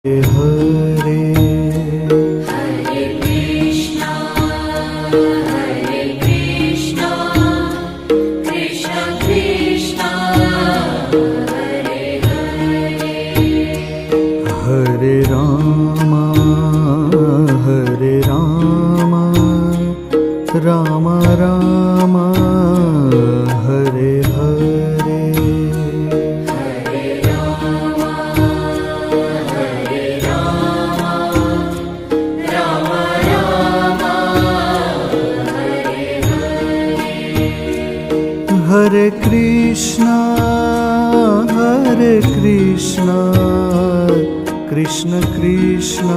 Hare Hare Krishna Krishna Krishna Hare Hare Hare Rama Ram Ram Hare Hare Hare Ram Ram Ram Hare Hare Hare Krishna Krishna Krishna